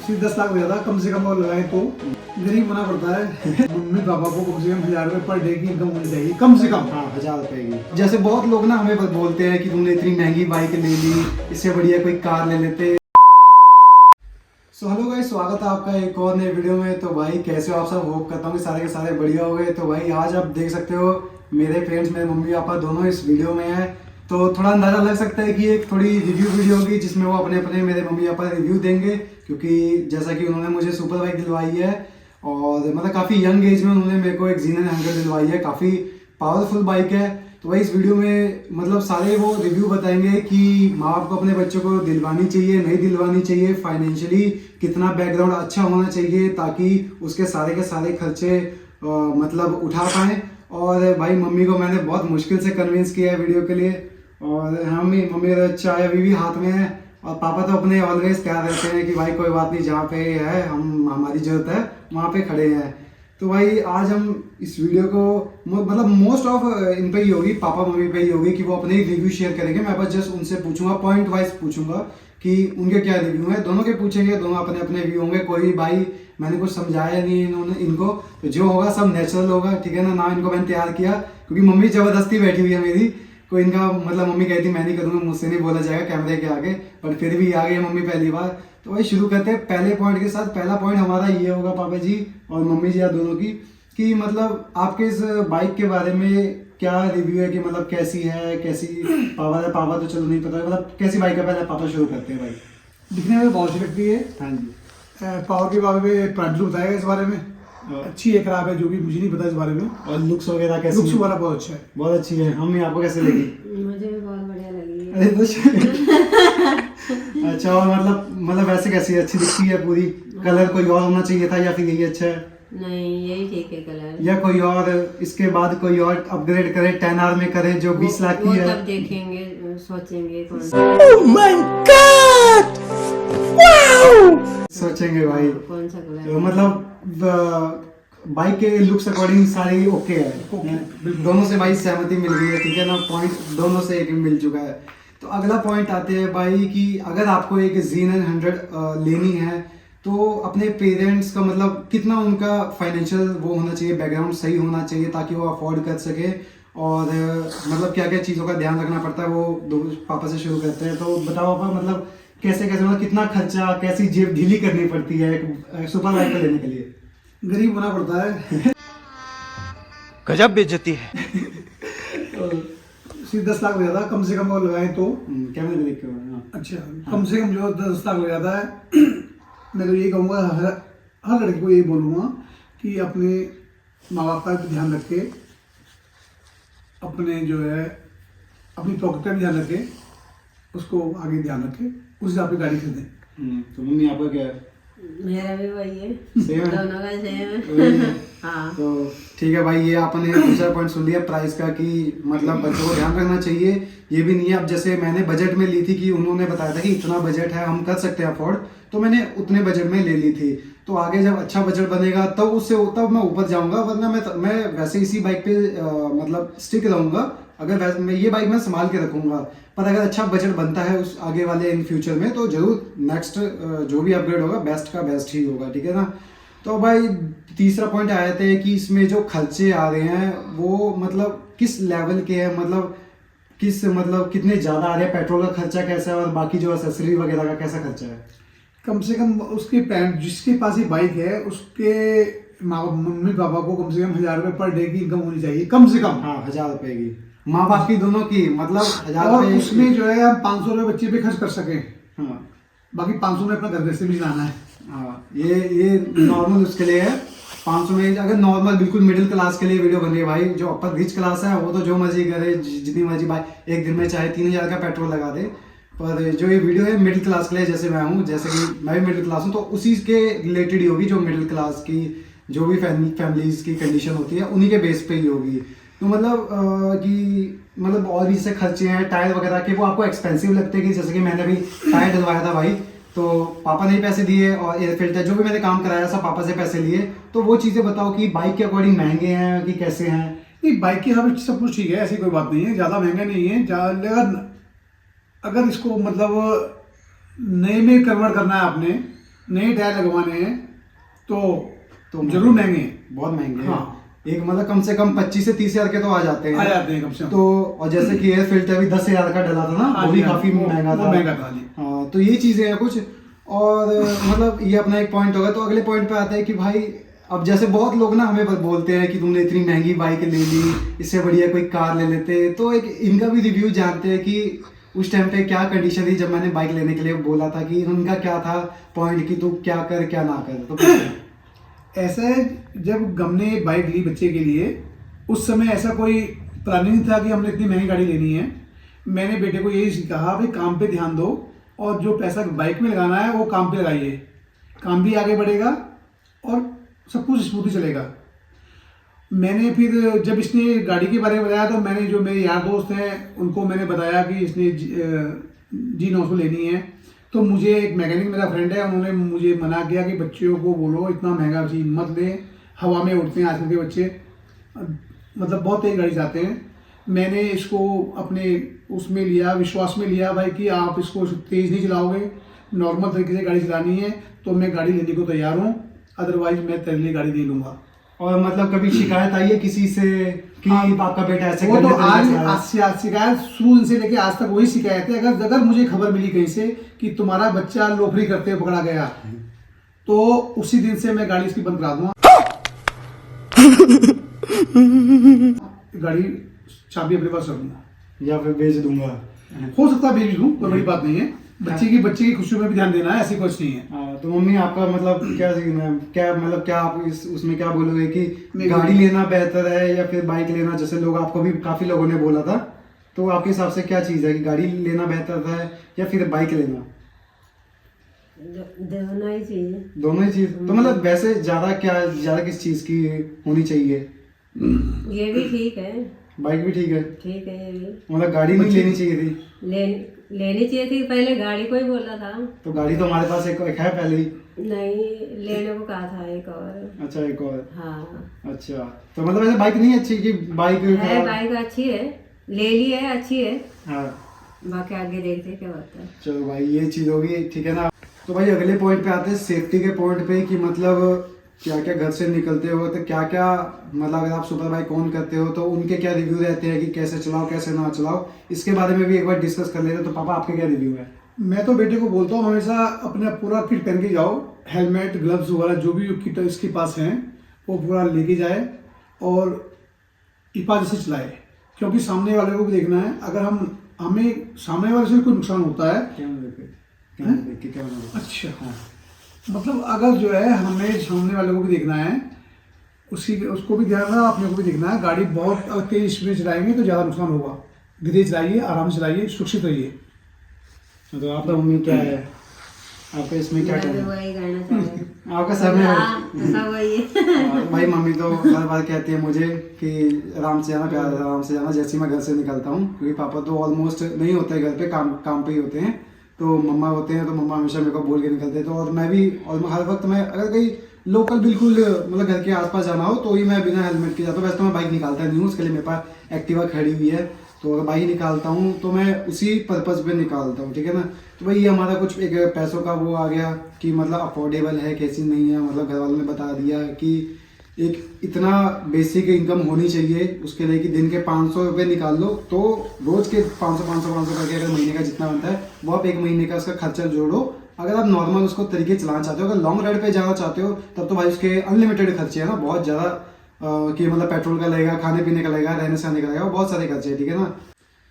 सिर्फ 10 लाख हो जाता कम से कम, और लगाए तो गरीब बना पड़ता है। मम्मी पापा को कम से कम 1000 रुपये पर डे की इनकम होनी चाहिए कम से कम। हाँ 1000 रुपए की। जैसे बहुत लोग ना हमें बोलते हैं कि तुमने इतनी महंगी बाइक ले ली, इससे बढ़िया कोई कार ले लेते। सो हेलो गाइस, स्वागत है आपका एक और नए वीडियो में। तो भाई कैसे हो आप सब? होप करता हूँ कि सारे के सारे बढ़िया हो गए। तो भाई आज आप देख सकते हो मेरे फ्रेंड्स, मेरे मम्मी पापा दोनों इस वीडियो में हैं। तो थोड़ा अंदाजा लग सकता है कि एक थोड़ी रिव्यू वीडियो होगी जिसमें वो अपने अपने मेरे मम्मी पापा रिव्यू देंगे, क्योंकि जैसा कि उन्होंने मुझे सुपर बाइक दिलवाई है और मतलब काफ़ी यंग एज में उन्होंने मेरे को एक Zenon 100 दिलवाई है। काफ़ी पावरफुल बाइक है। तो भाई इस वीडियो में मतलब सारे वो रिव्यू बताएंगे कि माँ बाप को अपने बच्चों को दिलवानी चाहिए, नहीं दिलवानी चाहिए, फाइनेंशियली कितना बैकग्राउंड अच्छा होना चाहिए ताकि उसके सारे खर्चे मतलब उठा पाएँ। और भाई मम्मी को मैंने बहुत मुश्किल से कन्विंस किया है वीडियो के लिए। और मम्मी का चाय अभी भी हाथ में है और पापा तो अपने ऑलवेज कह रहते हैं कि भाई कोई बात नहीं, जहाँ पे है हमारी जरूरत है वहाँ पे खड़े हैं। तो भाई आज हम इस वीडियो को मतलब मोस्ट ऑफ इन पे ही होगी, पापा मम्मी पे ही होगी कि वो अपने ही रिव्यू शेयर करेंगे। मैं बस जस्ट उनसे पूछूंगा, पॉइंट वाइज पूछूंगा कि उनके क्या रिव्यू है। दोनों के पूछेंगे, दोनों अपने अपने व्यू होंगे। कोई भाई मैंने कुछ समझाया नहीं इनको, तो जो होगा सब नेचुरल होगा, ठीक है ना इनको मैंने तैयार किया क्योंकि मम्मी जबरदस्ती बैठी हुई है मेरी। कोई इनका मतलब मम्मी कहती मैं नहीं करूँगा, मुझसे नहीं बोला जाएगा कैमरे के आगे, पर फिर भी आ गई मम्मी पहली बार। तो भाई शुरू करते हैं पहले पॉइंट के साथ। पहला पॉइंट हमारा ये होगा पापा जी और मम्मी जी, आप दोनों की, कि मतलब आपके इस बाइक के बारे में क्या रिव्यू है कि मतलब कैसी है, कैसी पावर है। पावर तो चलो नहीं पता, मतलब कैसी बाइक है पहले पापा शुरू करते हैं। भाई दिखने में बहुत अच्छी लगती है। हाँ जी। पावर के बारे में प्रांजल बताएगा इस बारे में, अच्छी है खराब है जो भी मुझे नहीं पता इस बारे में। और लुक्स वगैरह कैसी? लुक्स वाला बहुत अच्छा है, बहुत अच्छी है। मम्मी आपको कैसे लगी? मुझे भी बहुत बढ़िया लगी है। अरे अच्छा, और मतलब वैसे कैसी है? अच्छी दिखती है पूरी? कलर कोई और होना चाहिए था या फिर यही अच्छा है? नहीं, यही ठीक है कलर। या कोई और इसके बाद कोई और अपग्रेड करे, 10R में करे जो 20 लाख की है? तब देखेंगे, सोचेंगे कौन सोचेंगे भाई कौन सा कलर। तो मतलब बाइक के लुक्स अकॉर्डिंग सारी ओके है। दोनों से भाई सहमति मिल गई है, ठीक है ना। पॉइंट दोनों से एक मिल चुका है। तो अगला पॉइंट आते हैं भाई कि अगर आपको एक Zenon 100 लेनी है तो अपने पेरेंट्स का मतलब कितना उनका फाइनेंशियल वो होना चाहिए, बैकग्राउंड सही होना चाहिए ताकि वो अफोर्ड कर सके। और मतलब क्या क्या चीज़ों का ध्यान रखना पड़ता है, वो दो पापा से शुरू करते हैं। तो बताओ पापा, मतलब कैसे मतलब कितना खर्चा, कैसी जेब ढीली करनी पड़ती है एक सुपर बाइक को लेने के लिए? गरीब बना पड़ता है। गजब बेइज्जती है। सिर्फ 10 लाख हो जाता कम से कम, और लगाए तो कैमरे में देख के। हाँ। अच्छा, कम से कम जो 10 लाख हो जाता है। मैं तो ये कहूँगा हर लड़के को ये बोलूँगा कि अपने माँ बाप का भी ध्यान रखे, अपने जो है अपनी पॉकेट का भी ध्यान रखे, उसको आगे ध्यान रखे, उस हिसाब से गाड़ी खरीदें। तो मम्मी आपका क्या है? मेरा भी वही है, सेम है? दोनों का सेम है। हाँ तो ठीक है भाई, ये आपने दूसरा पॉइंट सुन लिया प्राइस का कि मतलब बच्चों को ध्यान रखना चाहिए। ये भी नहीं है, अब जैसे मैंने बजट में ली थी कि उन्होंने बताया था कि इतना बजट है, हम कर सकते हैं अफोर्ड, तो मैंने उतने बजट में ले ली थी। तो आगे जब अच्छा बजट बनेगा तब मैं ऊपर जाऊंगा, वरना मैं वैसे इसी बाइक पे मतलब स्टिक रहूंगा। अगर मैं ये बाइक मैं संभाल के रखूंगा, पर अगर अच्छा बजट बनता है उस आगे वाले इन फ्यूचर में तो जरूर नेक्स्ट जो भी अपग्रेड होगा बेस्ट का बेस्ट ही होगा, ठीक है ना। तो भाई तीसरा पॉइंट आया था कि इसमें जो खर्चे आ रहे हैं वो मतलब किस लेवल के हैं, मतलब कितने ज़्यादा आ रहे हैं। पेट्रोल का खर्चा कैसा है और बाकी जो एसेसरी वगैरह का कैसा खर्चा है? कम से कम उसके जिसके पास ये बाइक है उसके मम्मी पापा को कम से कम 1000 रुपये पर डे की इनकम होनी चाहिए कम से कम। हाँ 1000 रुपये की, माँ बाप की दोनों की, मतलब 1000 और रुपये। उसमें जो है हम 500 रुपये बच्चे पे खर्च कर सकें, हाँ बाकी 500 में अपना घर से भी लाना है। हाँ, ये नॉर्मल उसके लिए है। 500 में अगर नॉर्मल बिल्कुल मिडिल क्लास के लिए वीडियो बन रही है भाई, जो अपर रिच क्लास है वो तो जो मर्जी करे, जितनी मर्जी भाई एक दिन में चाहे 3000 का पेट्रोल लगा दे। पर जो ये वीडियो है मिडिल क्लास के लिए, जैसे मैं हूँ, जैसे कि मैं भी मिडिल क्लास हूँ, तो उसी के रिलेटेड ही होगी। जो मिडिल क्लास की जो भी फैमिलीज की कंडीशन होती है उन्हीं के बेस पे ही होगी। तो मतलब कि मतलब और भी जैसे खर्चे हैं टायर वगैरह के, वो आपको एक्सपेंसिव लगते हैं कि जैसे कि मैंने अभी टायर डलवाया था भाई, तो पापा ने पैसे दिए, और एयर फिल्टर जो भी मैंने काम कराया सब पापा से पैसे लिए। तो वो चीज़ें बताओ कि बाइक के अकॉर्डिंग महंगे हैं कि कैसे हैं? नहीं, बाइक की हमें सब कुछ ठीक है, ऐसी कोई बात नहीं है, ज़्यादा महंगा नहीं है। अगर इसको मतलब नए में कन्वर्ट करना है आपने नए टायर लगवाने हैं तो तो जरूर महंगे हैं। बहुत महंगे हैं। हाँ। एक मतलब कम से कम 25 से 30 हजार के तो आ जाते आ हैं। जाते हैं कम से कम। तो और जैसे कि एयर फिल्टर भी 10 हजार का डला था ना, हाँ वो भी जी, हाँ, काफी वो महंगा था। महंगा था जी। हाँ, तो ये चीजें हैं कुछ। और मतलब ये अपना एक पॉइंट होगा। तो अगले पॉइंट पे आता है कि भाई अब जैसे बहुत लोग ना हमें बोलते हैं कि तुमने इतनी महंगी बाइक ले ली, इससे बढ़िया कोई कार ले लेते। तो एक इनका भी रिव्यू जानते हैं कि उस टाइम पे क्या कंडीशन थी जब मैंने बाइक लेने के लिए बोला था, कि उनका क्या था पॉइंट कि तू क्या कर क्या ना कर। तो ऐसा है, जब हमने बाइक ली बच्चे के लिए, उस समय ऐसा कोई प्लानिंग नहीं था कि हमने इतनी महंगी गाड़ी लेनी है। मैंने बेटे को यही कहा भाई काम पे ध्यान दो और जो पैसा बाइक में लगाना है वो काम पे लगाइए, काम भी आगे बढ़ेगा और सब कुछ स्मूथली चलेगा। मैंने फिर जब इसने गाड़ी के बारे में बताया तो मैंने जो मेरे यार दोस्त हैं उनको मैंने बताया कि इसने G900 लेनी है। तो मुझे एक मैकेनिक मेरा फ्रेंड है, उन्होंने मुझे मना किया कि बच्चों को बोलो इतना महंगा चीज़ मत ले, हवा में उड़ते हैं आजकल के बच्चे, मतलब बहुत तेज गाड़ी चलाते हैं। मैंने इसको अपने उसमें लिया, विश्वास में लिया भाई कि आप इसको तेज़ नहीं चलाओगे, नॉर्मल तरीके से गाड़ी चलानी है तो मैं गाड़ी लेने को तैयार हूँ, अदरवाइज मैं तेरे लिए गाड़ी दे लूँगा। और मतलब कभी शिकायत आई है किसी से कि आपका बेटा ऐसे वो तो गंदे तरीके से चला रहा है? शिकायत शुरू से लेके आज तक वही शिकायत है। अगर मुझे खबर मिली कहीं से कि तुम्हारा बच्चा लोफरी करते हुए पकड़ा गया तो उसी दिन से मैं गाड़ी इसकी बंद करा दूंगा, गाड़ी चाबी अपने पास रखूंगा, या फिर बेच दूंगा। हो सकता है भेज दूं, कोई बड़ी बात नहीं है। बच्चे की खुशियों में भी ध्यान देना है, ऐसी कुछ नहीं है। तो मम्मी आपका मतलब क्या सीन है, क्या मतलब क्या आप उसमें क्या बोलोगे कि मैं गाड़ी लेना बेहतर है या फिर बाइक लेना? जैसे लोग आपको भी काफी लोगों ने बोला था, तो आपके हिसाब से क्या चीज है कि गाड़ी लेना बेहतर है या फिर बाइक लेना? दोनों ही चाहिए। दोनों ही चीज। तो मतलब वैसे ज्यादा किस चीज की होनी चाहिए? ये भी ठीक है, बाइक भी ठीक है, ठीक है ये भी। मतलब गाड़ी नहीं लेनी चाहिए थी? लेनी चाहिए थी, पहले गाड़ी को ही बोला था। तो गाड़ी तो हमारे पास एक है पहले ही। नहीं, लेने को कहा था एक और। अच्छा, एक और। हाँ अच्छा, तो मतलब ऐसे बाइक नहीं अच्छी कि बाइक है, बाइक अच्छी है, ले ली है, अच्छी है, हाँ बाकी आगे देखते हैं क्या होता है। चलो भाई, ये चीज होगी, ठीक है ना। तो भाई अगले पॉइंट पे आते हैं, सेफ्टी के पॉइंट पे, कि मतलब क्या क्या घर से निकलते हो तो क्या क्या, मतलब अगर आप सुपर बाइक ऑन करते हो तो उनके क्या रिव्यू रहते हैं कि कैसे चलाओ कैसे ना चलाओ, इसके बारे में भी एक बार डिस्कस कर लेते। तो पापा आपके क्या रिव्यू है? मैं तो बेटे को बोलता हूँ हमेशा अपना पूरा किट पहन के जाओ, हेलमेट ग्लव्स वगैरह जो भी किट इसके पास हैं वो पूरा लेके जाए और हिफाजत से चलाए, क्योंकि सामने वाले को भी देखना है। अगर हमें सामने वाले से कोई नुकसान होता है, क्या अच्छा हाँ, मतलब अगर जो है हमें सामने वाले को भी देखना है, उसको भी ध्यान रखना, अपने को भी देखना है। गाड़ी बहुत तेज स्पीड में चलाएंगे तो ज़्यादा नुकसान होगा। धीरे चलाइए, आराम से चलाइए, सुरक्षित रहिए। तो आपका मम्मी क्या है, आपका इसमें क्या मैं भी कहना है? वही कहना चाहूँगी। आपका समय हाँ, सब वही है। भाई मम्मी तो हर बार कहती है मुझे कि आराम से जाना, प्यार से आराम से जाना, जैसे मैं घर से निकलता हूँ, क्योंकि पापा तो ऑलमोस्ट नहीं होते हैं घर पे, काम पे ही होते हैं। तो मम्मा होते हैं, तो मम्मा हमेशा मेरे को बोल के निकलते हैं। तो और मैं भी ऑलमोस्ट हर वक्त मैं अगर कहीं लोकल बिल्कुल मतलब घर के आसपास जाना हो तो ही मैं बिना हेलमेट के जाता हूँ। वैसे तो मैं बाइक निकालता नहीं हूँ, उसके लिए मेरे पास एक्टिवा खड़ी हुई है, तो अगर बाइक निकालता हूँ तो मैं उसी पर्पज़ पे निकालता हूँ, ठीक है ना। तो भाई ये हमारा कुछ एक पैसों का वो आ गया कि मतलब अफोर्डेबल है कैसी नहीं है, मतलब घर वालों ने बता दिया कि एक इतना बेसिक इनकम होनी चाहिए उसके लिए कि दिन के 500 रुपये निकाल लो, तो रोज के 500 करके अगर महीने का जितना बनता है वो आप एक महीने का उसका खर्चा जोड़ो। अगर आप नॉर्मल उसको तरीके चलाना चाहते हो, अगर लॉन्ग राइड पे जाना चाहते हो, तब तो भाई उसके अनलिमिटेड खर्चे हैं ना, बहुत ज़्यादा कि मतलब पेट्रोल का लगेगा, खाने पीने का लगेगा, रहने सहने का लगेगा, वो बहुत सारे खर्चे हैं, ठीक है ना।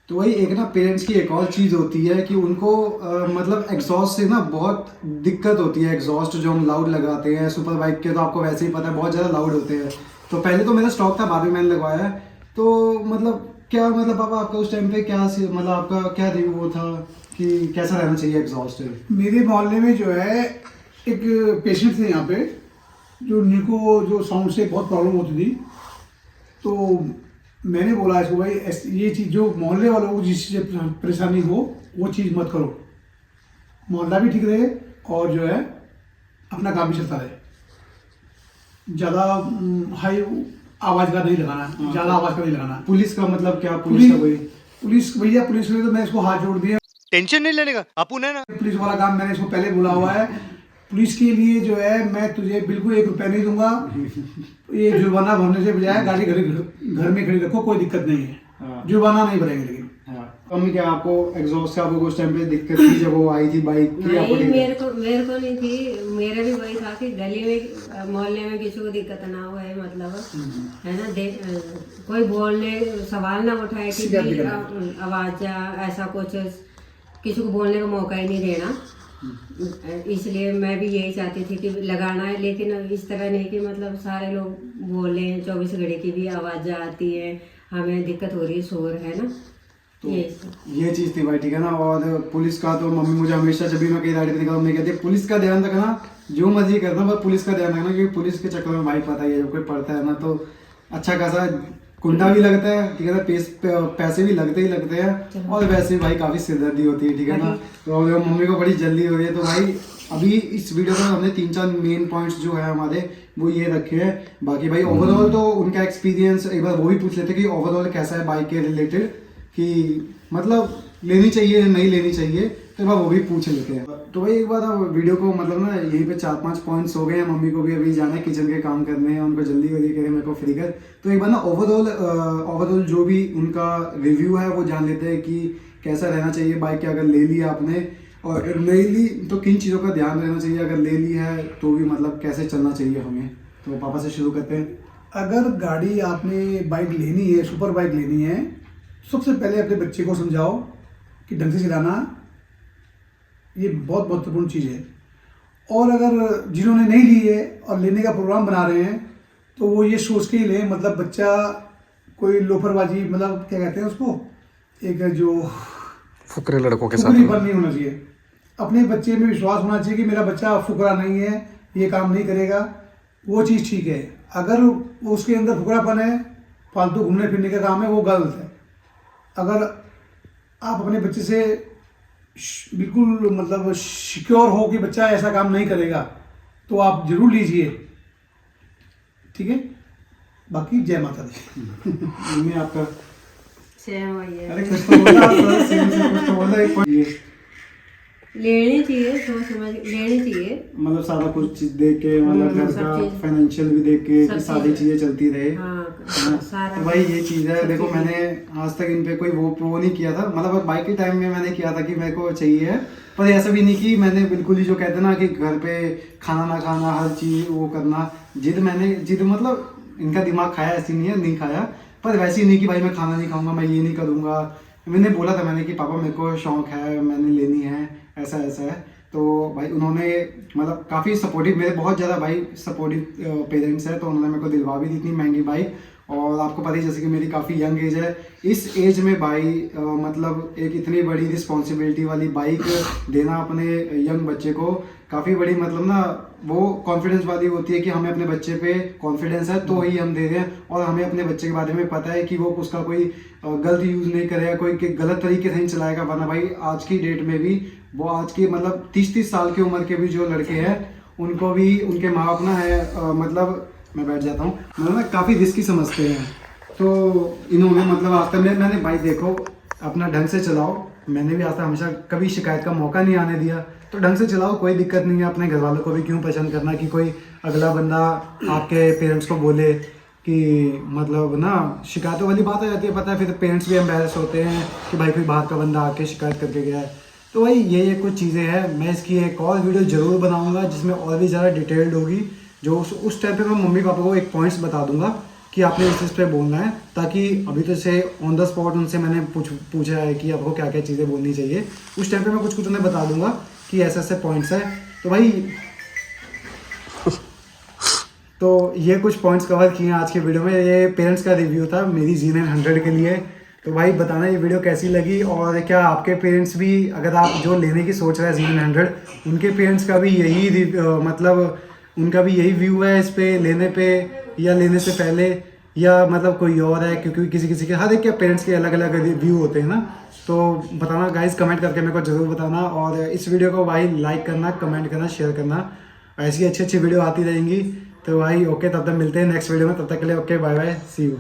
तो वही एक ना पेरेंट्स की एक और चीज़ होती है कि उनको मतलब एग्जॉस्ट से ना बहुत दिक्कत होती है। एग्जॉस्ट जो हम लाउड लगाते हैं सुपर बाइक के, तो आपको वैसे ही पता है बहुत ज़्यादा लाउड होते हैं। तो पहले तो मेरा स्टॉक था, बाद में मैंने लगवाया है। तो मतलब क्या, मतलब पापा आपका उस टाइम पे क्या मतलब आपका क्या रिव्यू वो था कि कैसा रहना चाहिए एग्जॉस्ट? मेरे मोहल्ले में जो है एक पेशेंट थे यहाँ पे, जिनको जो साउंड से बहुत प्रॉब्लम होती थी। तो मैंने बोला इसको भाई ये चीज़ जो मोहल्ले वालों को जिस चीज़ से परेशानी हो वो चीज़ मत करो, मोहल्ला भी ठीक रहे और जो है अपना काम भी चलता रहे। ज़्यादा हाई आवाज़ का नहीं लगाना, ज़्यादा आवाज़ का नहीं लगाना। पुलिस का मतलब क्या, पुलिस का कोई पुलिस भैया, पुलिस ने तो मैं इसको हाथ जोड़ दिया, टेंशन नहीं लेने का, अपुन है ना। पुलिस वाला काम मैंने इसको पहले बोला हुआ है पुलिस के लिए जो है मैं तुझे बिल्कुल 1 रुपया नहीं दूंगा। ये जुर्माना भरने से बजाय गाड़ी घर में खड़ी रखो, कोई दिक्कत नहीं है। हाँ। जुर्माना नहीं भरेंगे लेकिन। हाँ। मम्मी क्या आपको एग्जॉस्ट का आपको उस टाइम पे दिक्कत थी जब वो आई थी बाइक की? आपको नहीं, दिक्कत- मेरे को नहीं थी। मेरा भी वही था कि गली में मोहल्ले में किसी को दिक्कत ना हो, है मतलब है ना। कोई बोलने सवाल ना उठाए कि शिकायत भाई, भी आवाज या ऐसा कुछ किसी को बोलने का मौका ही नहीं देना। इसलिए मैं भी यही चाहती थी कि लगाना है, लेकिन इस तरह नहीं कि मतलब सारे लोग बोले 24 घड़ी की भी आवाज़ आती है, हमें दिक्कत हो रही है, शोर है ना। तो ये चीज थी भाई, ठीक है ना। और पुलिस का तो मम्मी मुझे हमेशा जब भी मैं कहीं गाड़ी पे निकलता मम्मी कहती है पुलिस का ध्यान रखना, जो मर्जी करना पर पुलिस का ध्यान रखना, क्योंकि पुलिस के चक्कर में भाई पता ही है जब कोई पड़ता है ना तो अच्छा खासा कुंडा भी लगता है, ठीक है ना, पैसे भी लगते ही लगते हैं, और वैसे भी भाई काफी सिरदर्दी होती है, ठीक है ना। तो मम्मी को बड़ी जल्दी हो रही है, तो भाई अभी इस वीडियो में हमने 3-4 मेन पॉइंट्स जो है हमारे वो ये रखे हैं। बाकी भाई ओवरऑल तो उनका एक्सपीरियंस एक बार वो भी पूछ लेते कि ओवरऑल कैसा है बाइक के रिलेटेड, कि मतलब लेनी चाहिए नहीं लेनी चाहिए, तो एक बार वो भी पूछ लेते हैं। तो भाई एक बार वीडियो को मतलब ना यहीं पे 4-5 पॉइंट्स हो गए हैं। मम्मी को भी अभी जाना है किचन के काम करने हैं, उनको जल्दी हो रही है, मेरे को फ्री कर। तो एक बार ना ओवरऑल जो भी उनका रिव्यू है वो जान लेते हैं कि कैसा रहना चाहिए बाइक के, अगर ले ली आपने और अगर नहीं ली तो किन चीज़ों का ध्यान रहना चाहिए, अगर ले ली है तो भी मतलब कैसे चलना चाहिए हमें। तो पापा से शुरू करते हैं। अगर गाड़ी आपने बाइक लेनी है, सुपर बाइक लेनी है, सबसे पहले अपने बच्चे को समझाओ कि ढंग से चलाना, ये बहुत महत्वपूर्ण चीज़ है। और अगर जिन्होंने नहीं ली है और लेने का प्रोग्राम बना रहे हैं तो वो ये सोच के ही लें, मतलब बच्चा कोई लोफरबाजी, मतलब क्या कहते हैं उसको, एक जो फुकरे लड़कों के फुकरी साथ पर नहीं होना चाहिए। अपने बच्चे में विश्वास होना चाहिए कि मेरा बच्चा फुकरा नहीं है, ये काम नहीं करेगा, वो चीज़ ठीक है। अगर उसके अंदर फुकरापन है, फालतू घूमने फिरने का काम है, वो गलत है। अगर आप अपने बच्चे से बिल्कुल मतलब सिक्योर हो कि बच्चा ऐसा काम नहीं करेगा तो आप जरूर लीजिए, ठीक है। बाकी जय माता दी। मम्मी आपका? सेम वही है। अरे कुछ तो बोला, कुछ तो बोला एक point ये। लेनी चाहिए, सोच समझ लेनी चाहिए। मतलब सारा कुछ चीज देख के, मतलब घर सब का चीज। फाइनेंशियल भी देख के सब कि सारी चीज। चीजें चलती रहे। हाँ, है ना? सारा तो भाई ये चीज है, सब देखो चीजें। मैंने आज तक इन पे कोई वो नहीं किया था। मतलब बाइक के टाइम में मैंने किया था कि मेरे को चाहिए, पर ऐसा भी नहीं कि मैंने बिल्कुल ही जो कहते हैं ना कि घर पे खाना ना खाना, हर चीज वो करना, जिद मतलब इनका दिमाग खाया ऐसी नहीं है, नहीं खाया, पर वैसे ही नहीं कि भाई मैं खाना नहीं खाऊंगा, मैं ये नहीं करूंगा। मैंने बोला था मैंने कि पापा मेरे को शौक है, मैंने लेनी है, ऐसा ऐसा है। तो भाई उन्होंने मतलब काफ़ी सपोर्टिव, मेरे बहुत ज़्यादा भाई सपोर्टिव पेरेंट्स हैं, तो उन्होंने मेरे को दिलवा भी दी इतनी महंगी बाइक। और आपको पता ही जैसे कि मेरी काफ़ी यंग एज है, इस एज में भाई मतलब एक इतनी बड़ी रिस्पॉन्सिबिलिटी वाली बाइक देना अपने यंग बच्चे को काफ़ी बड़ी मतलब ना वो कॉन्फिडेंस वाली होती है कि हमें अपने बच्चे पे कॉन्फिडेंस है तो ही हम दे रहे हैं, और हमें अपने बच्चे के बारे में पता है कि वो उसका कोई गलत यूज़ नहीं करेगा, कोई गलत तरीके से नहीं चलाएगा। वरना भाई आज की डेट में भी वो आज की मतलब 30-30 साल की उम्र के भी जो लड़के हैं उनको भी उनके माँ बाप ना है मतलब मैं बैठ जाता हूँ, मतलब ना काफ़ी रिस्की समझते हैं। तो इन्होंने मतलब आज तक मैंने भाई देखो अपना ढंग से चलाओ, मैंने भी आज तक हमेशा कभी शिकायत का मौका नहीं आने दिया, तो ढंग से चलाओ, कोई दिक्कत नहीं है। अपने घर वालों को भी क्यों परेशान करना कि कोई अगला बंदा आपके पेरेंट्स को बोले कि मतलब ना शिकायतों वाली बात आ जाती है, पता है, फिर पेरेंट्स भी एम्बेरस होते हैं कि भाई कोई बाहर का बंदा आके शिकायत करके गया है। तो भाई ये कुछ चीज़ें हैं, मैं इसकी एक और वीडियो ज़रूर बनाऊंगा जिसमें और भी ज़्यादा डिटेल्ड होगी, जो उस टाइम पे मैं मम्मी पापा को एक पॉइंट्स बता दूंगा कि आपने इस पे बोलना है, ताकि अभी तो से ऑन द स्पॉट उनसे मैंने पूछा है कि आपको क्या क्या चीज़ें बोलनी चाहिए, उस टाइम पे मैं कुछ उन्हें बता दूंगा कि ऐसे ऐसे पॉइंट्स है। तो भाई तो ये कुछ पॉइंट्स कवर किए हैं आज के वीडियो में। ये पेरेंट्स का रिव्यू था मेरी Z900 के लिए। तो भाई बताना ये वीडियो कैसी लगी, और क्या आपके पेरेंट्स भी, अगर आप जो लेने की सोच रहे हैं Z900, उनके पेरेंट्स का भी यही मतलब उनका भी यही व्यू है इस पे, लेने पे या लेने से पहले, या मतलब कोई और है, क्योंकि किसी के हर एक के पेरेंट्स के अलग अलग व्यू होते हैं ना। तो बताना गाइस, कमेंट करके मेरे को ज़रूर बताना, और इस वीडियो को भाई लाइक करना, कमेंट करना, शेयर करना, ऐसी अच्छी अच्छी वीडियो आती रहेंगी। तो भाई ओके, तब तक मिलते हैं नेक्स्ट वीडियो में, तब तक के लिए okay, bye bye, see you.